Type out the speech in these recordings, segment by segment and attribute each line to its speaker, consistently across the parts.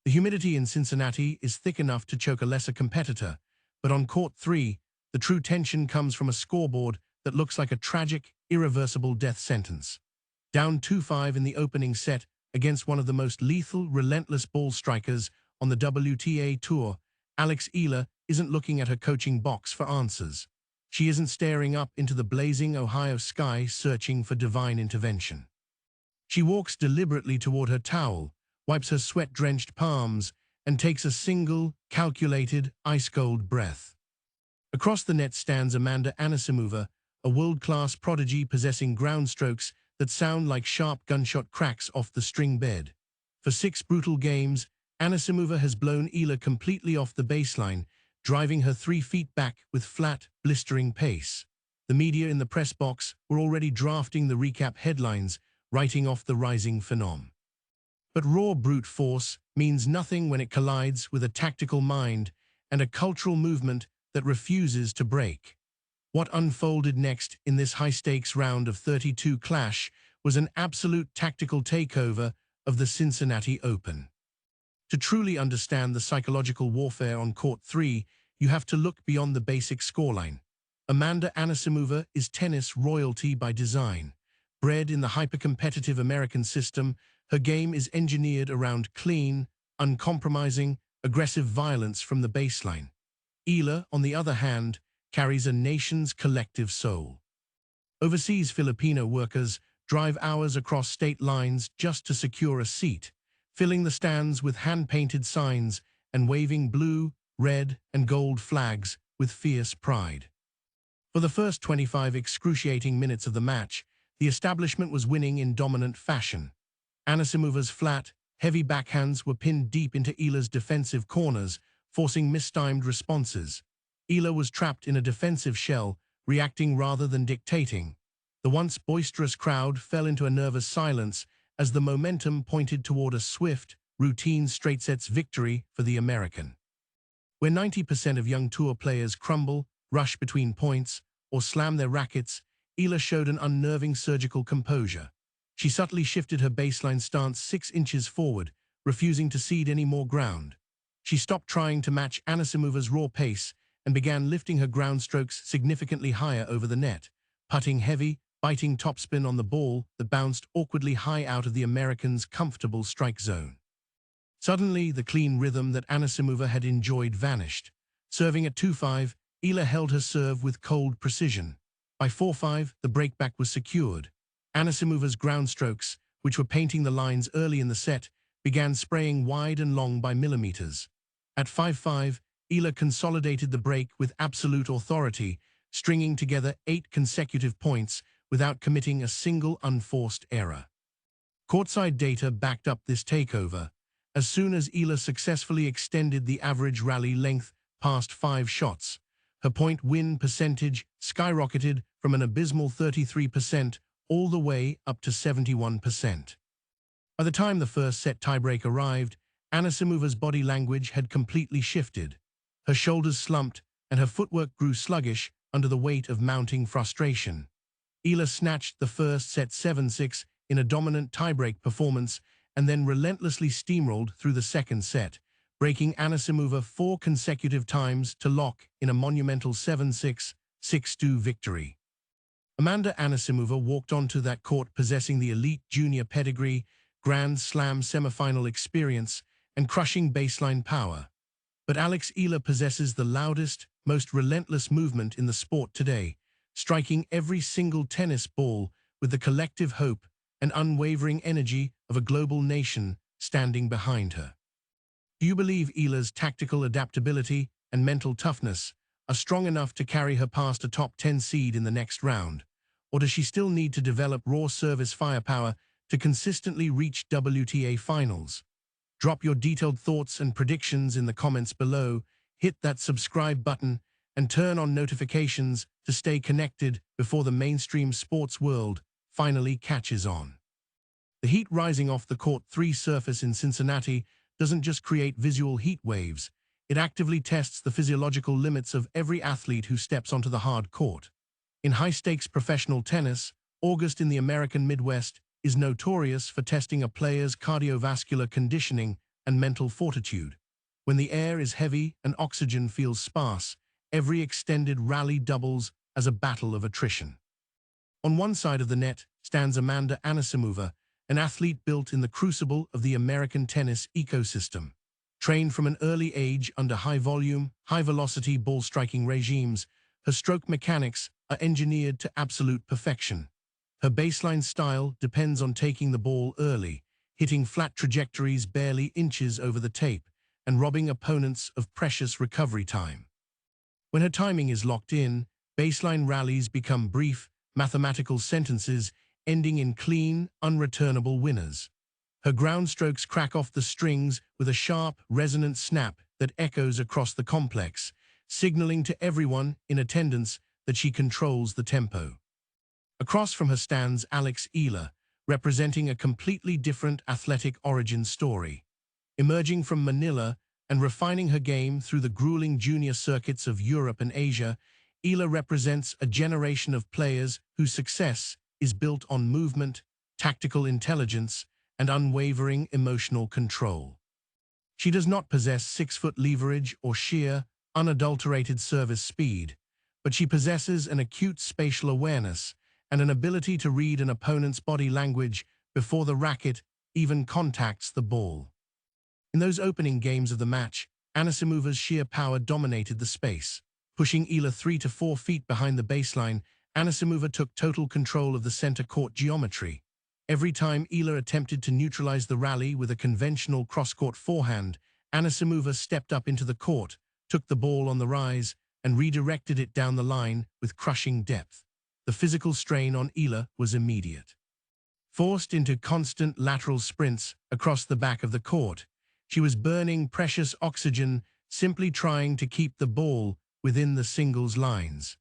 Speaker 1: The humidity in Cincinnati is thick enough to choke a lesser competitor, but on court 3, the true tension comes from a scoreboard that looks like a tragic, irreversible death sentence. Down 2-5 in the opening set against one of the most lethal, relentless ball strikers on the WTA Tour, Alex Eala isn't looking at her coaching box for answers. She isn't staring up into the blazing Ohio sky searching for divine intervention. She walks deliberately toward her towel, wipes her sweat-drenched palms, and takes a single, calculated, ice-cold breath. Across the net stands Amanda Anisimova, a world-class prodigy possessing ground strokes that sound like sharp gunshot cracks off the string bed. For 6 brutal games, Anisimova has blown Eala completely off the baseline, driving her 3 feet back with flat, blistering pace. The media in the press box were already drafting the recap headlines, writing off the rising phenom. But raw brute force means nothing when it collides with a tactical mind and a cultural movement that refuses to break. What unfolded next in this high-stakes round of 32 clash was an absolute tactical takeover of the Cincinnati Open. To truly understand the psychological warfare on court 3, you have to look beyond the basic scoreline. Amanda Anisimova is tennis royalty by design. Bred in the hyper-competitive American system, her game is engineered around clean, uncompromising, aggressive violence from the baseline. Eala, on the other hand, carries a nation's collective soul. Overseas Filipina workers drive hours across state lines just to secure a seat, filling the stands with hand-painted signs and waving blue, red, and gold flags with fierce pride. For the first 25 excruciating minutes of the match, the establishment was winning in dominant fashion. Anisimova's flat, heavy backhands were pinned deep into Eala's defensive corners, forcing mistimed responses. Eala was trapped in a defensive shell, reacting rather than dictating. The once boisterous crowd fell into a nervous silence as the momentum pointed toward a swift, routine straight-sets victory for the American. Where 90% of young tour players crumble, rush between points, or slam their rackets, Eala showed an unnerving surgical composure. She subtly shifted her baseline stance 6 inches forward, refusing to cede any more ground. She stopped trying to match Anisimova's raw pace and began lifting her ground strokes significantly higher over the net, putting heavy, biting topspin on the ball that bounced awkwardly high out of the American's comfortable strike zone. Suddenly, the clean rhythm that Anisimova had enjoyed vanished. Serving at 2-5, Eala held her serve with cold precision. By 4-5, the breakback was secured. Anisimova's ground strokes, which were painting the lines early in the set, began spraying wide and long by millimeters. At 5-5, Eala consolidated the break with absolute authority, stringing together 8 consecutive points without committing a single unforced error. Courtside data backed up this takeover. As soon as Eala successfully extended the average rally length past 5 shots, her point-win percentage skyrocketed from an abysmal 33% all the way up to 71%. By the time the first set tiebreak arrived, Anisimova's body language had completely shifted. Her shoulders slumped and her footwork grew sluggish under the weight of mounting frustration. Eala snatched the first set 7-6 in a dominant tiebreak performance and then relentlessly steamrolled through the second set, breaking Anisimova 4 consecutive times to lock in a monumental 7-6, 6-2 victory. Amanda Anisimova walked onto that court possessing the elite junior pedigree, Grand Slam semifinal experience, and crushing baseline power. But Alex Eala possesses the loudest, most relentless movement in the sport today, striking every single tennis ball with the collective hope and unwavering energy of a global nation standing behind her. Do you believe Eala's tactical adaptability and mental toughness are strong enough to carry her past a top 10 seed in the next round? Or does she still need to develop raw service firepower to consistently reach WTA finals? Drop your detailed thoughts and predictions in the comments below, hit that subscribe button, and turn on notifications to stay connected before the mainstream sports world finally catches on. The heat rising off the court 3 surface in Cincinnati doesn't just create visual heat waves, it actively tests the physiological limits of every athlete who steps onto the hard court. In high-stakes professional tennis, August in the American Midwest is notorious for testing a player's cardiovascular conditioning and mental fortitude. When the air is heavy and oxygen feels sparse, every extended rally doubles as a battle of attrition. On one side of the net stands Amanda Anisimova, an athlete built in the crucible of the American tennis ecosystem. Trained from an early age under high-volume, high-velocity ball-striking regimes, her stroke mechanics are engineered to absolute perfection. Her baseline style depends on taking the ball early, hitting flat trajectories barely inches over the tape, and robbing opponents of precious recovery time. When her timing is locked in, baseline rallies become brief, mathematical sentences ending in clean, unreturnable winners. Her ground strokes crack off the strings with a sharp, resonant snap that echoes across the complex, signaling to everyone in attendance that she controls the tempo. Across from her stands Alex Eala, representing a completely different athletic origin story. Emerging from Manila and refining her game through the grueling junior circuits of Europe and Asia, Eala represents a generation of players whose success is built on movement, tactical intelligence, and unwavering emotional control. She does not possess 6-foot leverage or sheer, unadulterated service speed, but she possesses an acute spatial awareness and an ability to read an opponent's body language before the racket even contacts the ball. In those opening games of the match, Anisimova's sheer power dominated the space. Pushing Eala 3 to 4 feet behind the baseline, Anisimova took total control of the center court geometry. Every time Eala attempted to neutralize the rally with a conventional cross-court forehand, Anisimova stepped up into the court, took the ball on the rise, and redirected it down the line with crushing depth. The physical strain on Eala was immediate. Forced into constant lateral sprints across the back of the court, she was burning precious oxygen simply trying to keep the ball within the singles lines.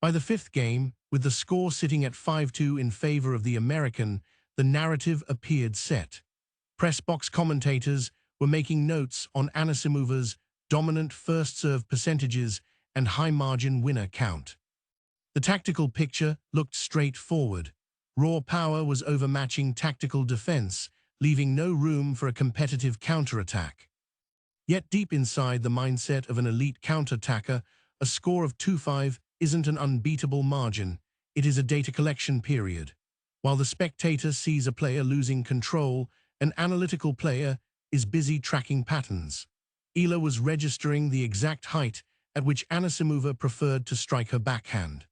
Speaker 1: By the 5th game, with the score sitting at 5-2 in favor of the American, the narrative appeared set. Press box commentators were making notes on Anisimova's dominant first-serve percentages and high-margin winner count. The tactical picture looked straightforward. Raw power was overmatching tactical defense, leaving no room for a competitive counterattack. Yet deep inside the mindset of an elite counterattacker, a score of 2-5 isn't an unbeatable margin, it is a data collection period. While the spectator sees a player losing control, an analytical player is busy tracking patterns. Eala was registering the exact height at which Anisimova preferred to strike her backhand.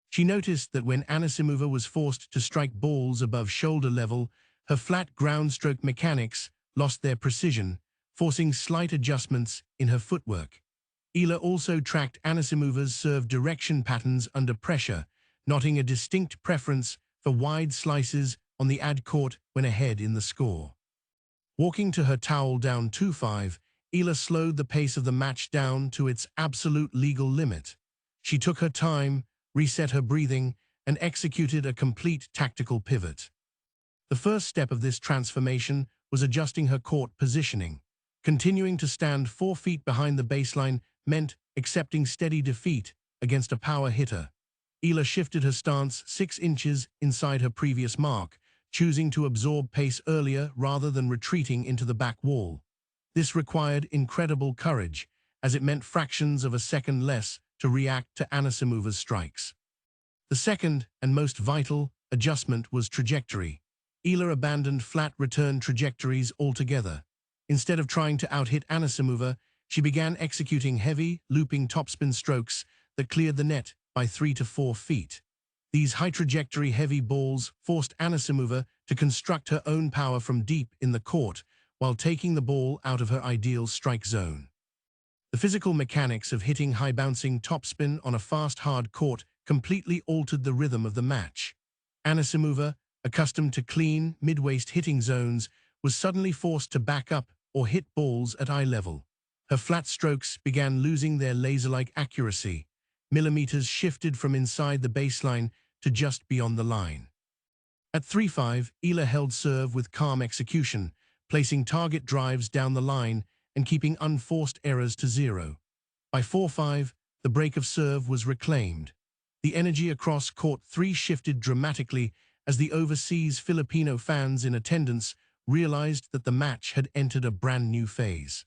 Speaker 1: She noticed that when Anisimova was forced to strike balls above shoulder level, her flat ground stroke mechanics lost their precision, forcing slight adjustments in her footwork. Eala also tracked Anisimova's serve direction patterns under pressure, noting a distinct preference for wide slices on the ad court when ahead in the score. Walking to her towel down 2-5, Eala slowed the pace of the match down to its absolute legal limit. She took her time, reset her breathing, and executed a complete tactical pivot. The first step of this transformation was adjusting her court positioning. Continuing to stand 4 feet behind the baseline meant accepting steady defeat against a power hitter. Eala shifted her stance 6 inches inside her previous mark, choosing to absorb pace earlier rather than retreating into the back wall. This required incredible courage, as it meant fractions of a second less to react to Anisimova's strikes. The second and most vital adjustment was trajectory. Eala abandoned flat return trajectories altogether. Instead of trying to out-hit Anisimova, she began executing heavy, looping topspin strokes that cleared the net by 3 to 4 feet. These high-trajectory heavy balls forced Anisimova to construct her own power from deep in the court while taking the ball out of her ideal strike zone. The physical mechanics of hitting high-bouncing topspin on a fast, hard court completely altered the rhythm of the match. Anisimova, accustomed to clean, mid-waist hitting zones, was suddenly forced to back up or hit balls at eye level. Her flat strokes began losing their laser-like accuracy. Millimeters shifted from inside the baseline to just beyond the line. At 3-5, Eala held serve with calm execution, placing target drives down the line and keeping unforced errors to 0. By 4-5, the break of serve was reclaimed. The energy across court 3 shifted dramatically as the overseas Filipino fans in attendance realized that the match had entered a brand new phase.